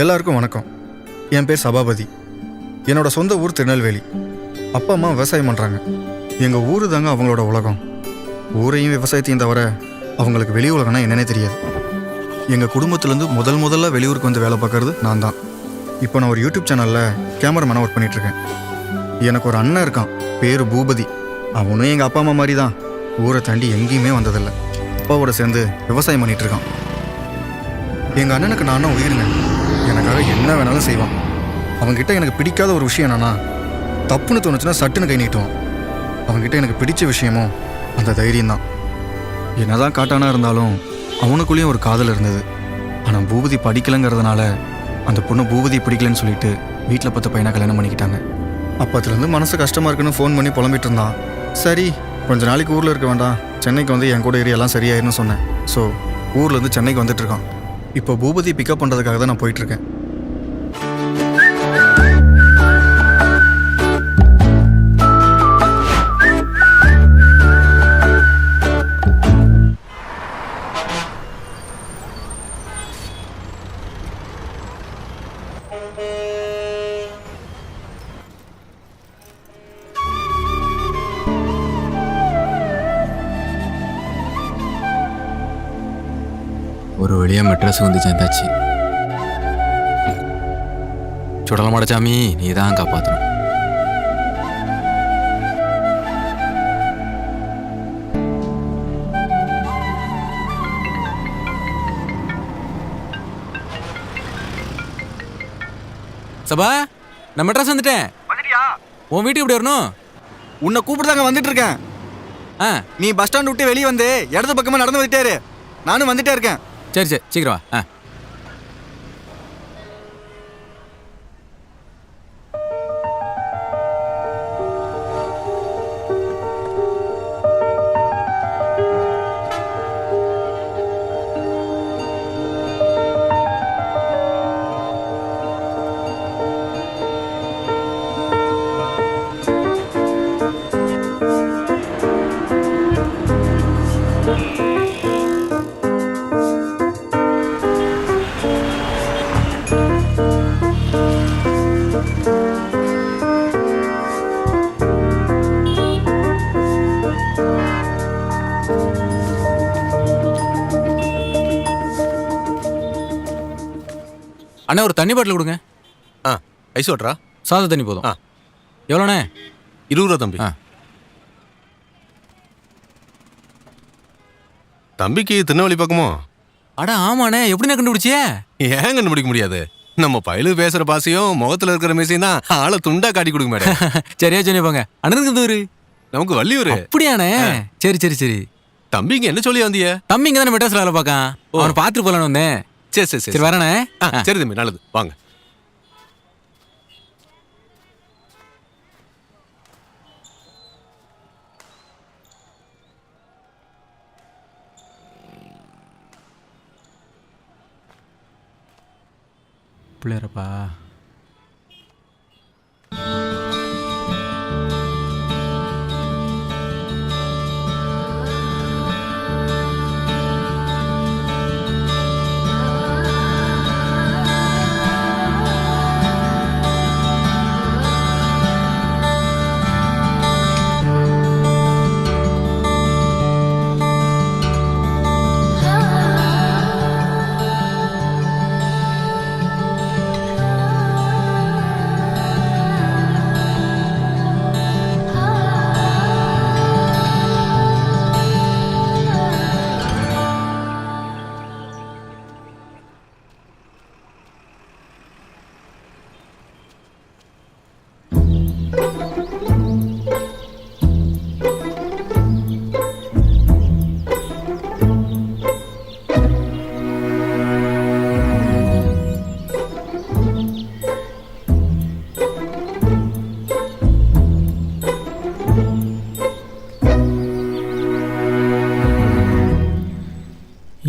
எல்லாருக்கும் வணக்கம். என் பேர் சபாபதி. என்னோட சொந்த ஊர் திருநெல்வேலி. அப்பா அம்மா விவசாயம் பண்ணுறாங்க. எங்கள் ஊர் தாங்க அவங்களோட உலகம். ஊரையும் விவசாயத்தையும் தவிர அவங்களுக்கு வெளி உலகம்னா என்னன்னே தெரியாது. எங்கள் குடும்பத்துலேருந்து முதல்ல வெளியூருக்கு வந்து வேலை பார்க்குறது நான் தான். இப்போ நான் ஒரு யூடியூப் சேனலில் கேமராமேனாக ஒர்க் பண்ணிகிட்ருக்கேன். எனக்கு ஒரு அண்ணன் இருக்கான், பேர் பூபதி. அவனும் எங்கள் அப்பா அம்மா மாதிரி தான். ஊரை தாண்டி எங்கேயுமே வந்ததில்லை. அப்பாவோட சேர்ந்து விவசாயம் பண்ணிகிட்ருக்கான். எங்கள் அண்ணனுக்கு நான் உயிருங்க. எனக்காக என்ன வேணாலும் செய்வான். அவன்கிட்ட எனக்கு பிடிக்காத ஒரு விஷயம் என்னன்னா, தப்புன்னு தோணுச்சுன்னா சட்டுன்னு கை நீட்டுவான். அவன்கிட்ட எனக்கு பிடிச்ச விஷயமும் அந்த தைரியம்தான். என்னதான் காட்டானா இருந்தாலும் அவனுக்குள்ளேயும் ஒரு காதல் இருந்தது. ஆனால் பூபதி படிக்கலைங்கிறதுனால அந்த பொண்ணு பூபதி பிடிக்கலன்னு சொல்லிட்டு வீட்டில் 10 பையனை கல்யாணம் பண்ணிக்கிட்டாங்க. அப்பத்துலேருந்து மனசு கஷ்டமாக இருக்குன்னு ஃபோன் பண்ணி புலம்பிட்டு இருந்தான். சரி, கொஞ்ச நாளைக்கு ஊரில் இருக்க வேண்டாம், சென்னைக்கு வந்து என் கூட ஏரியா எல்லாம் சரியாயிருன்னு சொன்னேன். ஸோ ஊர்லேருந்து சென்னைக்கு வந்துட்டுருக்கான். இப்போ பூபதி பிக்கப் பண்ணுறதுக்காக தான் நான் போயிட்டுருக்கேன். ஒரு வழியாக மெட்ராஸ் வந்து சேர்ந்தாச்சு. சுடல மாடச்சாமி, நீ தான் காப்பாற்றணும். சபா, நான் மெட்ராஸ் வந்துட்டேன். உன் வீட்டுக்கு எப்படி வரணும்? உன்னை கூப்பிடுதாங்க வந்துட்டு இருக்கேன். நீ பஸ் ஸ்டாண்ட் விட்டு வெளியே வந்து இடது பக்கமாக நடந்து வந்துட்டாரு. நானும் வந்துட்டே இருக்கேன். சரி சரி, சீக்கிரம் வா. அண்ணா, ஒரு தண்ணி பாட்டில் கொடுங்க. ஐஸ் வாட்டரா? சாதா தண்ணி போதும். எவ்வளோண்ணே? 20 ரூபா தம்பி. தம்பிக்கு திருநெல்வேலி பக்கமோ? அடா ஆமாண்ணே, எப்படிண்ணே கண்டுபிடிச்சியே? ஏன் கண்டுபிடிக்க முடியாது? நம்ம பயலு பேசுற பாசையும் முகத்துல இருக்கிற மீசையும் தான் ஆளை துண்டா காட்டி கொடுக்க மேடம். சரியா சொன்னி போங்க. அண்ணனுக்கு ஊரு நமக்கு வள்ளியூரு. அப்படியாண்ணே? சரி சரி சரி. தம்பிங்க என்ன சொல்லி வந்திய? தம்பி இங்கே தானே மெட்ராஸ்ல வேலை பார்க்கான். அவனை பார்த்துட்டு போலான்னு வந்தேன். சரி சரி சரி வரேண்ணே. சரி தம்பி, நல்லது, வாங்க. பிள்ளையரப்பா,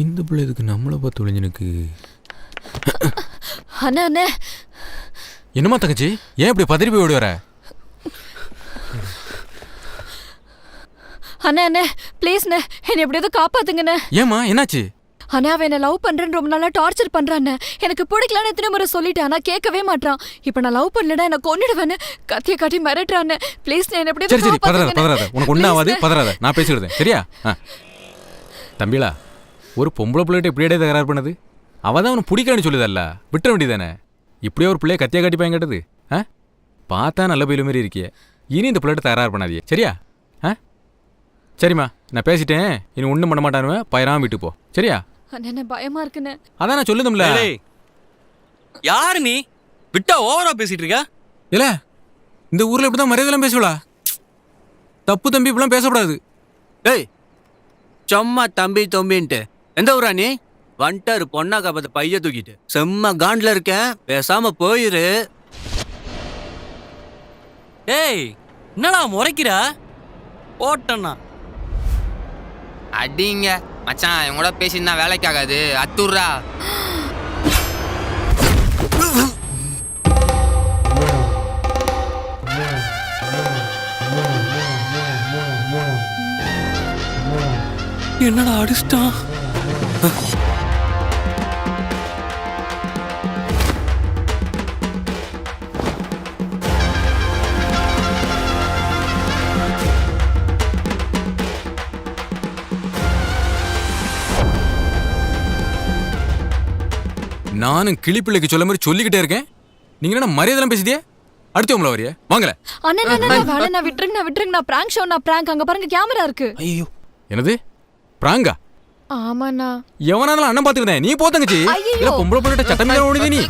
இந்த பிள்ளை இதுக்கு நம்மளை பார்த்து ஒளிஞ்சனுக்கு. அண்ணா அண்ணே, என்னம்மா தங்கச்சி, ஏன் இப்படி பதறி போய் ஓடி வர? அண்ணே அண்ணே ப்ளீஸ்ண்ணே, என்னை எப்படியாவது காப்பாத்துங்கண்ணே. ஏம்மா என்னாச்சு? ஆனா அவன் என்ன லவ் பண்றேன்னு ரொம்ப நாளா டார்ச்சர் பண்றான்னு எனக்கு பிடிக்கலன்னு எத்தனை முறை சொல்லிட்டேன். ஆனா கேட்கவே மாட்டான். இப்ப நான் லவ் பண்ணலடா என்ன கொன்னுடுவேன்னு கத்திய காட்டி மிரட்டுறான்னு. ப்ளீஸ் நான் எப்படி சரி சரி பதறாத உனக்கு ஒன்றாவது பதறாத, நான் பேசிக்கிடுதேன் சரியா? தம்பிலா, ஒரு பொம்பளை பிள்ளைகிட்ட இப்படியே தகராறு பண்ணது? அவள் தான் அவனுக்கு பிடிக்கலன்னு சொல்லுதல்ல, விட்டுற வேண்டியதானே? இப்படியே ஒரு பிள்ளைய கத்தியா காட்டி பயங்கட்டது? பார்த்தா நல்ல பயில மாதிரி இருக்கியே. இனி இந்த பிள்ளைகிட்ட தகராறு பண்ணாதியே சரியா? சரிம்மா, நான் பேசிட்டேன். இனி ஒன்றும் பண்ண மாட்டானுவேன். பயிராம வீட்டுக்கு போ சரியா? என்ன பயமா இருக்குன்னு அதான் நான் சொல்லுதும்ல. யாரு நீ? விட்டா ஓவரா பேசிட்டு இருக்க. இல்ல இந்த ஊர்ல இப்படிதான் மரியாதைலாம் பேசுவலா? தப்பு தம்பி இப்படிலாம் பேசக்கூடாது. டேய், சும்மா தம்பி தொம்பின்ட்டு எந்த ஊரா நீ? வந்துட்டாரு பொண்ணா காப்பத்த பைய தூக்கிட்டு. செம்ம காண்ட்ல இருக்கேன், பேசாம போயிரு. டேய், என்னடா முறைக்கிறா? போட்டண்ணா அடிங்க மச்சான், இவன் கூட பேசியிருந்தா வேலைக்கு ஆகாது. அத்துர்றா. என்னடா அடிச்சிட்டான்? நானும் கிளிப்பிள்ளைக்கு சொல்ல மாதிரி சொல்லிக்கிட்டே இருக்கேன். நீங்க என்ன மரியாதைலாம் பேசிட்டியே? அடுத்த உங்களை வரைய வாங்கல. வேலை நான் விட்டுருங்க. நான் பிராங்க் ஷோ, நான் பிராங்க். அங்க பாருங்க கேமரா இருக்கு. ஐயோ, என்னது பிராங்கா? ஆமாண்ணா. எவனாலும் அண்ணன் பாத்துக்கிட்டேன். நீ போத்தங்கச்சி இல்ல பொம்பளை பிள்ளைகிட்ட சட்டமே ஓடுது நீ.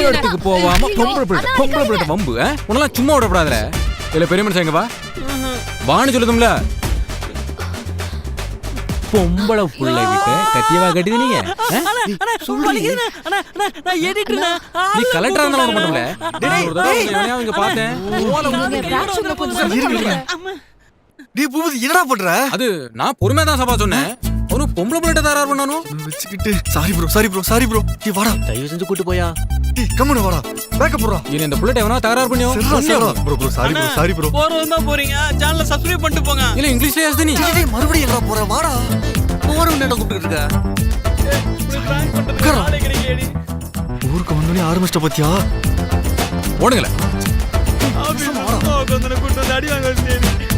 இடத்துக்கு போவாம பொம்பளை பிள்ளைகிட்ட வம்பு. உன்னெல்லாம் சும்மா விடப்படாதுல. இல்ல பெரிய மனுஷன் எங்கப்பா வான்னு சொல்லுதும்ல. பொம்பளை பிள்ளை கிட்ட கத்தியவா கட்டிது நீங்க? நீ கலெக்டரா இருந்தாலும் மட்டும்ல. இங்க பார்த்தேன். நீ பூபதி என்னடா பண்ற? அது நான் பொறுமையா தான் சபா சொன்னேன். ஒரு பொம்பளை பிள்ளைகிட்ட தகராறு பண்ணானோ வச்சுக்கிட்டு. சாரி ப்ரோ நீ வாடா. தயவு செஞ்சு கூட்டு போயா. டேய் கம்முனு வாடா. பேக்கப் போறா. இனி இந்த பிள்ளைகிட்ட எவனா தகராறு பண்ணியோ? Bro sorry bro. போறவங்க போறீங்க, சேனலை சப்ஸ்கிரைப் பண்ணிட்டு போங்க. இல்ல இங்கிலீஷ்ல பேசுது நீ. டேய் மறுபடியும் எங்கடா போற? வாடா. போறவங்க என்ன கூப்பிட்டு இருக்க? ஊருக்கு வந்தோடனே ஆரம்பிச்சிட்ட பாத்தியா? ஓடுங்கள. அடி வாங்க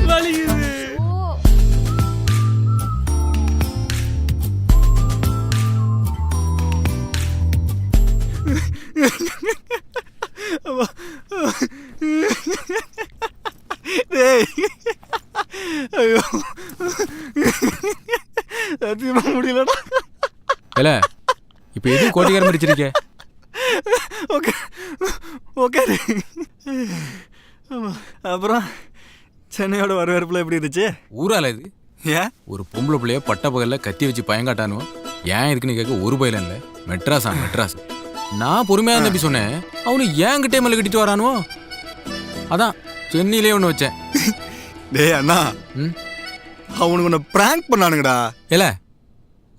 வலிக்குது. டேய் ஐயோ சத்தியமா முடியலடா. இல்ல இப்ப எதுவும் கோட்டிக்கார மடிச்சிருக்க? ஓகே. அப்புறம் சென்னையோட வரவேற்புல எப்படி இருந்துச்சு? ஊரால இது ஏன் ஒரு பொம்பளை பிள்ளைய பட்ட பகல்ல கத்தி வச்சு பயங்காட்டானோ? ஏன் இருக்குன்னு கேட்க ஒரு பயில இல்ல. மெட்ராஸ். நான் பொறுமையா தம்பி சொன்னேன். அவனு ஏன்கிட்டே மல்ல கட்டிட்டு வரானோ? அதான் சென்னையிலே ஒண்ணு வச்சேன். டேய் அண்ணா, அவனுக்கு உன்னை பிராங்க் பண்ணானுங்கடா. இல்ல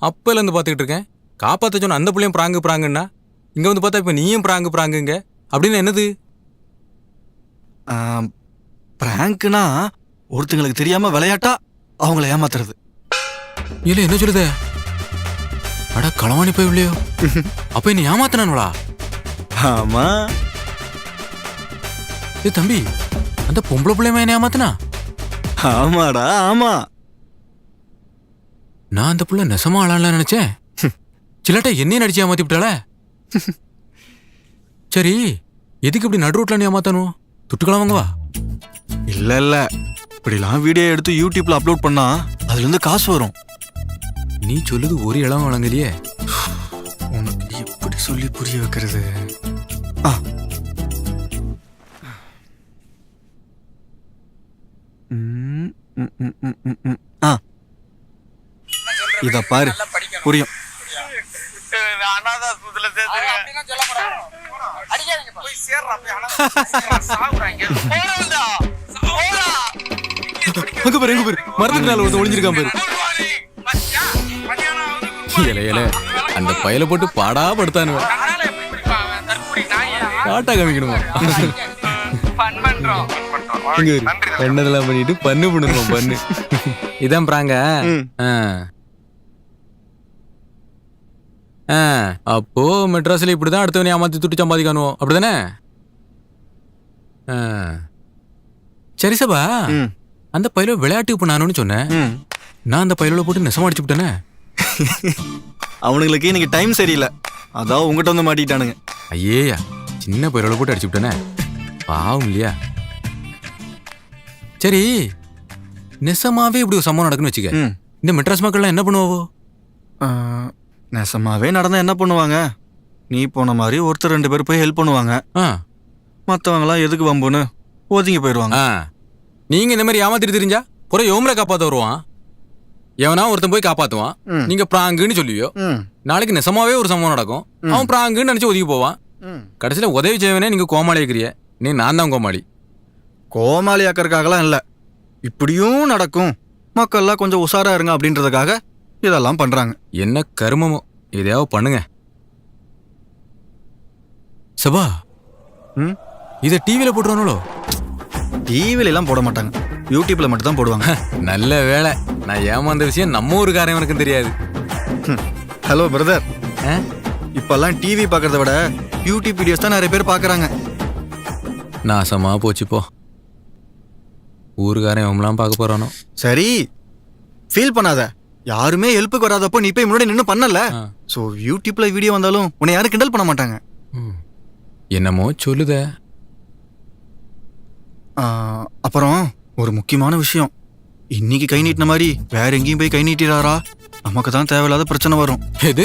அப்பல இருந்து பாத்துக்கிட்டு இருக்கேன். காப்பாத்த சொன்ன அந்த பிள்ளையும் பிராங்குன்னா இங்க வந்து பார்த்தா இப்ப நீயும் பிராங்குங்க அப்படின்னு என்னது? பிராங்க்னா ஒருத்தங்களுக்கு தெரியாம விளையாட்டா அவங்கள ஏமாத்துறது. இல்ல என்ன சொல்லுத? அட களவாணி போய் இல்லையோ? அப்ப என்ன ஏமாத்தினானுவளா? ஆமா. ஏ தம்பி, அந்த பொம்பளை பிள்ளையமா என்ன ஏமாத்தினா? ஆமாடா ஆமா. நான் அந்த புள்ள நெசமா ஆளான்ல நினைச்சேன். சிலட்ட என்னையும் நடிச்சு ஏமாத்தி விட்டாள. சரி, எதுக்கு இப்படி நடு ரோட்ல நீ ஏமாத்தணும்? துட்டுக்கலாம் வாங்கவா? இல்ல இப்படிலாம் வீடியோ எடுத்து யூடியூப்ல அப்லோட் பண்ணா அதுல இருந்து காசு வரும். நீ சொல்லுது ஒரு இளம் வழங்கலையே. உனக்கு எப்படி சொல்லி புரிய வைக்கிறது? இத பாரு புரியும். அங்க பாரு மரத்துக்கு நாள் ஒருத்தன் ஒளிஞ்சிருக்கான் பாரு. இல அந்த பயல போட்டு பாடா படுத்தானுவ. பாட்டா காமிக்கணுமா? பண்ணதெல்லாம் பண்ணிட்டு பண்ணு. இதான் பிராங்க. அப்போ மெட்ராஸ்ல இப்படிதான் அடுத்தவனை ஏமாத்தி துட்டு சம்பாதிக்கணும் அப்படிதானே? சரி சபா, ம் அந்த பையில விளையாட்டுக்கு போனானு சொன்னேன். ம் நான் அந்த பையில போட்டு நெசமா அடிச்சு விட்டேனே. அவனுங்களுக்கு இன்னைக்கு டைம் சரியில்லை, அதான் உங்ககிட்ட வந்து மாட்டிட்டானுங்க. ஐயேயா, சின்ன பையில போட்டு அடிச்சு விட்டேனே, பாவம் இல்லையா? சரி, நெசமாவே இப்படி ஒரு சம்பவம் நடக்குன்னு வச்சுக்க, ம் இந்த மெட்ராஸ் மக்கள்லாம் என்ன பண்ணுவாவோ? நெசமாவே நடந்தா என்ன பண்ணுவாங்க? நீ போன மாதிரி ஒருத்தர் 2 பேர் போய் ஹெல்ப் பண்ணுவாங்க. ஆ, மற்றவங்களாம் எதுக்கு வம்புன்னு ஒதுங்கி போயிடுவாங்க. ஆ, நீங்க இந்த மாதிரி ஏமாத்திட்டு தெரிஞ்சா புற யோமலை காப்பாத்த வருவான். எவனா ஒருத்தன் போய் காப்பாத்துவான், ம். நீங்க பிராங்குன்னு சொல்லுவியோ. ம் நாளைக்கு நெசமாவே ஒரு சம்பவம் நடக்கும், அவன் பிராங்குன்னு நினைச்சு ஒதுக்கி போவான். ம் கடைசியில உதவி செய்வனே நீங்க கோமாளி இருக்கிறிய. நீ நான் தான் கோமாளி. கோமாளி ஆக்கறதுக்காகலாம் இல்லை, இப்படியும் நடக்கும், மக்கள்லாம் கொஞ்சம் உஷாரா இருங்க அப்படின்றதுக்காக இதெல்லாம் பண்றாங்க. என்ன கருமமோ, எதையாவது பண்ணுங்க. சபா, ம் இதை டிவியில போட்டுருவானோ? டிவில எல்லாம் போட மாட்டாங்க, யூடியூப்ல மட்டும் தான் போடுவாங்க. நல்ல வேலை, நான் ஏமாந்த விஷயம் நம்ம ஊருக்காரன் எனக்கும் தெரியாது. ஹலோ பிரதர், ஆ? இப்பெல்லாம் டிவி பார்க்கறத விட யூடியூப் வீடியோஸ் தான் நிறைய பேர் பார்க்கறாங்க. நாசமா போச்சு போ. ஊருக்காரன் இவங்களாம் பார்க்க போறானோ? சரி, ஃபீல் பண்ணாத, யாருமே ஹெல்ப்புக்கு வராதப்போ நீ போய் முன்னாடி நின்று பண்ணல. ஆ. ஸோ யூடியூப்ல வீடியோ வந்தாலும் உன்னை யாரும் கிண்டல் பண்ண மாட்டாங்க. ம். என்னமோ சொல்லுத. அப்புறம் ஒரு முக்கியமான விஷயம், இன்னைக்கு கை நீட்டின மாதிரி வேற எங்கேயும் போய் கை நீட்டிடாரா, நமக்கு தான் தேவையில்லாத பிரச்சனை வரும். எது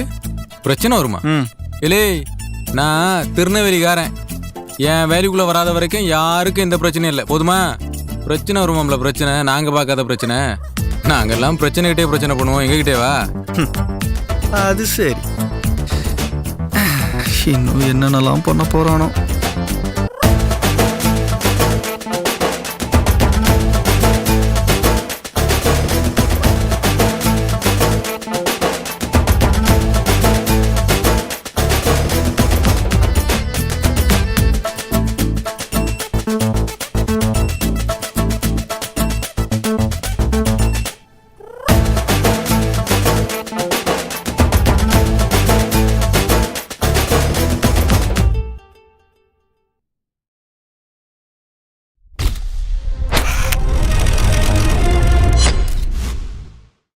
பிரச்சனை வருமா? ம் இல்லே, நான் திருநெல்வேலிக்காரன், என் வேலைக்குள்ள வராத வரைக்கும் யாருக்கும் எந்த பிரச்சனையும் இல்லை. போதுமா? பிரச்சனை வருமாம்ல, பிரச்சனை நாங்க பார்க்காத பிரச்சனை. நாங்கெல்லாம் பிரச்சனைகிட்டே பிரச்சனை பண்ணுவோம், எங்ககிட்டே வா. அது சரி, இன்னும் என்னென்னலாம் பண்ண போறானோ.